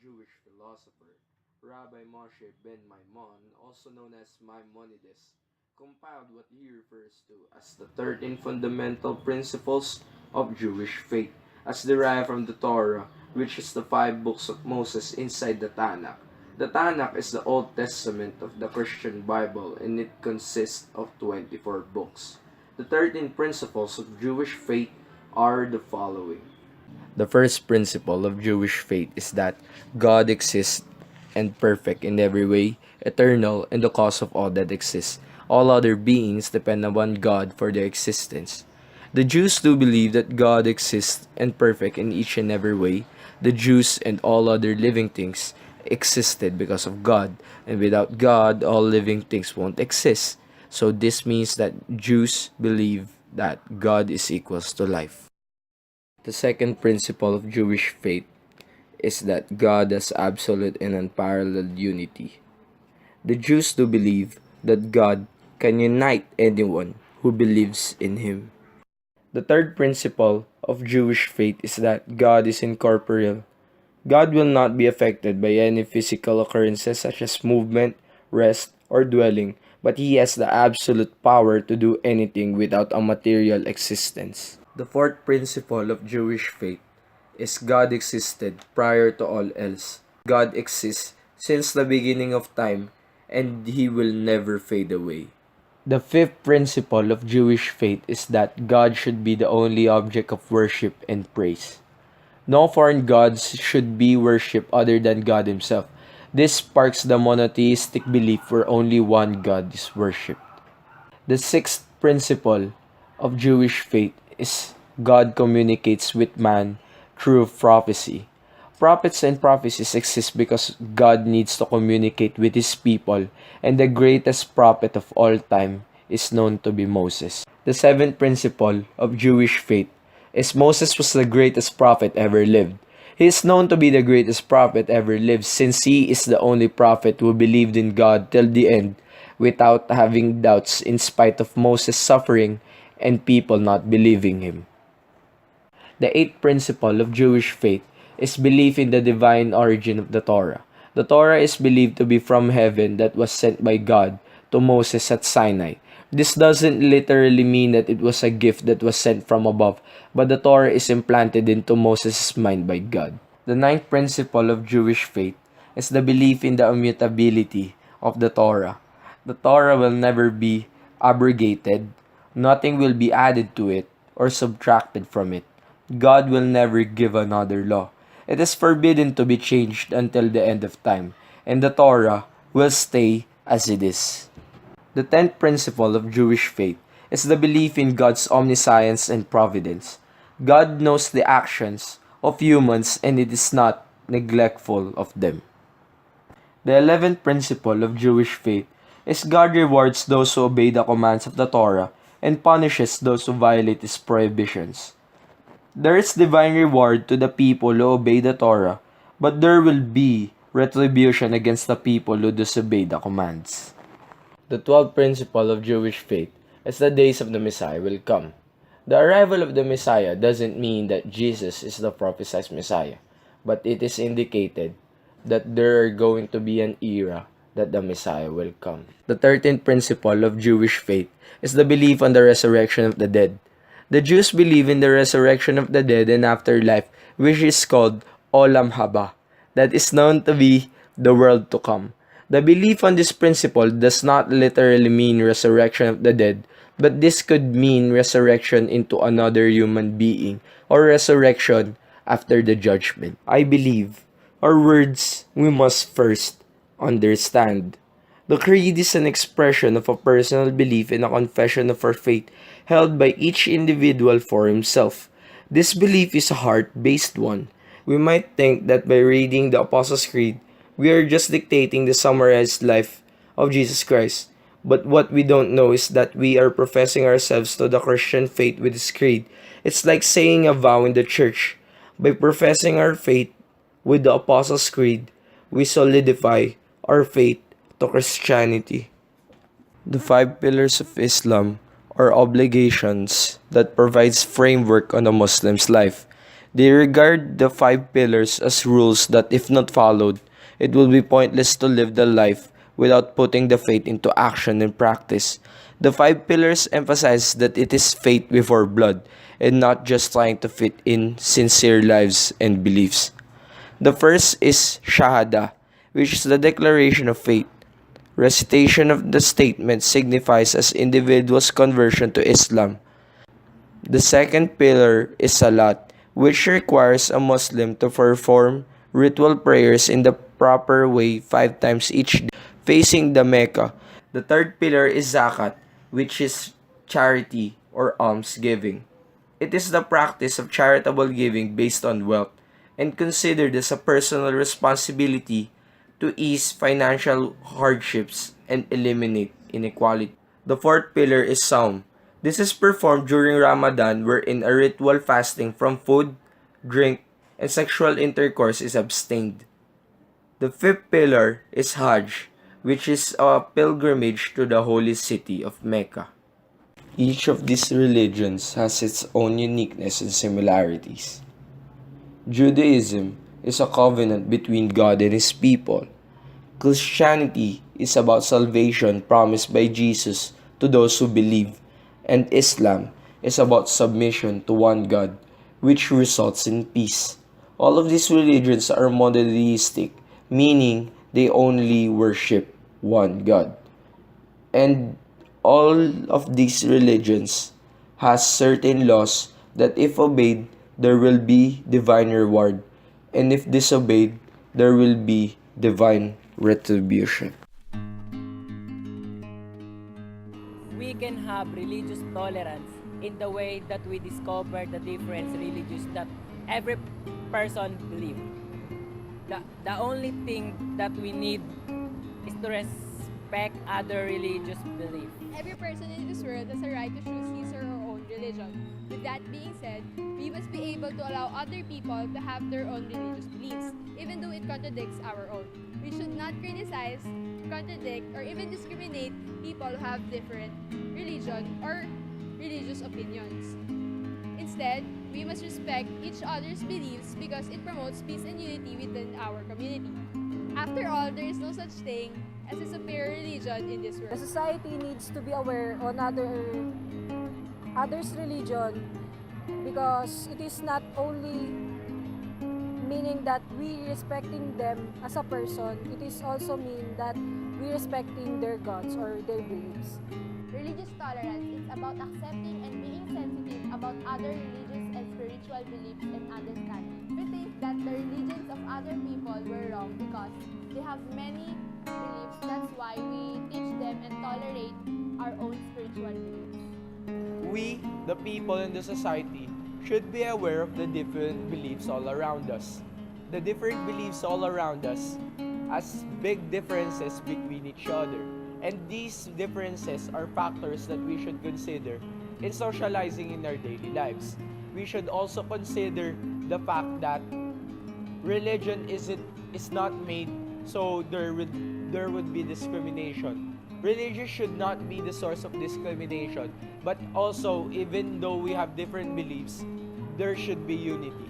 Jewish philosopher, Rabbi Moshe ben Maimon, also known as Maimonides, compiled what he refers to as the 13 fundamental principles of Jewish faith, as derived from the Torah, which is the five books of Moses inside the Tanakh. The Tanakh is the Old Testament of the Christian Bible, and it consists of 24 books. The 13 principles of Jewish faith are the following. The first principle of Jewish faith is that God exists and perfect in every way, eternal, and the cause of all that exists. All other beings depend upon God for their existence. The Jews do believe that God exists and perfect in each and every way. The Jews and all other living things existed because of God, and without God, all living things won't exist. So this means that Jews believe that God is equals to life. The second principle of Jewish faith is that God has absolute and unparalleled unity. The Jews do believe that God can unite anyone who believes in Him. The third principle of Jewish faith is that God is incorporeal. God will not be affected by any physical occurrences such as movement, rest, or dwelling, but He has the absolute power to do anything without a material existence. The fourth principle of Jewish faith is God existed prior to all else. God exists since the beginning of time, and He will never fade away. The fifth principle of Jewish faith is that God should be the only object of worship and praise. No foreign gods should be worshipped other than God Himself. This sparks the monotheistic belief where only one God is worshipped. The sixth principle of Jewish faith is God communicates with man through prophecy. Prophets and prophecies exist because God needs to communicate with His people, and the greatest prophet of all time is known to be Moses. The seventh principle of Jewish faith is Moses was the greatest prophet ever lived. He is known to be the greatest prophet ever lived since he is the only prophet who believed in God till the end without having doubts in spite of Moses' suffering and people not believing him. The eighth principle of Jewish faith is belief in the divine origin of the Torah. The Torah is believed to be from heaven that was sent by God to Moses at Sinai. This doesn't literally mean that it was a gift that was sent from above, but the Torah is implanted into Moses' mind by God. The ninth principle of Jewish faith is the belief in the immutability of the Torah. The Torah will never be abrogated, nothing will be added to it or subtracted from it. God will never give another law. It is forbidden to be changed until the end of time, and the Torah will stay as it is. The 10th principle of Jewish faith is the belief in God's omniscience and providence. God knows the actions of humans and it is not neglectful of them. The 11th principle of Jewish faith is God rewards those who obey the commands of the Torah and punishes those who violate His prohibitions. There is divine reward to the people who obey the Torah, but there will be retribution against the people who disobey the commands. The 12th principle of Jewish faith is the days of the Messiah will come. The arrival of the Messiah doesn't mean that Jesus is the prophesied Messiah, but it is indicated that there are going to be an era that the Messiah will come. The 13th principle of Jewish faith is the belief on the resurrection of the dead. The Jews believe in the resurrection of the dead and afterlife, which is called Olam Haba, that is known to be the world to come. The belief on this principle does not literally mean resurrection of the dead, but this could mean resurrection into another human being or resurrection after the judgment. I believe our words we must first understand. The creed is an expression of a personal belief and a confession of our faith held by each individual for himself. This belief is a heart-based one. We might think that by reading the Apostles' Creed, we are just dictating the summarized life of Jesus Christ. But what we don't know is that we are professing ourselves to the Christian faith with this creed. It's like saying a vow in the church. By professing our faith with the Apostles' Creed, we solidify our faith to Christianity. The 5 pillars of Islam are obligations that provides framework on a Muslim's life. They regard the five pillars as rules that, if not followed, it will be pointless to live the life without putting the faith into action and practice. The five pillars emphasize that it is faith before blood and not just trying to fit in sincere lives and beliefs. The first is Shahada, which is the declaration of faith. Recitation of the statement signifies as individual's conversion to Islam. The second pillar is Salat, which requires a Muslim to perform ritual prayers in the proper way 5 times each day, facing the Mecca. The third pillar is Zakat, which is charity or almsgiving. It is the practice of charitable giving based on wealth and considered as a personal responsibility to ease financial hardships and eliminate inequality. The fourth pillar is Saum. This is performed during Ramadan wherein a ritual fasting from food, drink, and sexual intercourse is abstained. The fifth pillar is Hajj, which is a pilgrimage to the holy city of Mecca. Each of these religions has its own uniqueness and similarities. Judaism is a covenant between God and His people. Christianity is about salvation promised by Jesus to those who believe, and Islam is about submission to one God, which results in peace. All of these religions are monotheistic, meaning they only worship one God. And all of these religions has certain laws that if obeyed, there will be divine reward, and if disobeyed, there will be divine retribution. We can have religious tolerance in the way that we discover the different religions that every person believes. The only thing that we need is to respect other religious beliefs. Every person in this world has a right to choose his or her own religion. With that being said, we must be able to allow other people to have their own religious beliefs, even though it contradicts our own. We should not criticize, contradict, or even discriminate people who have different religion or religious opinions. Instead, we must respect each other's beliefs because it promotes peace and unity within our community. After all, there is no such thing as a superior religion in this The world. society needs to be aware on others' religion because it is not only meaning that we respecting them as a person, it is also mean that we respecting their gods or their beliefs. Religious tolerance is about accepting and being sensitive about other religious and spiritual beliefs and understanding. We think that the religions of other people were wrong because they have many beliefs. That's why we teach them and tolerate our own spiritual beliefs. We, the people in the society, should be aware of the different beliefs all around us. The different beliefs all around us has big differences between each other. And these differences are factors that we should consider in socializing in our daily lives. We should also consider the fact that religion is not made so there would be discrimination. Religion should not be the source of discrimination, but also even though we have different beliefs, there should be unity.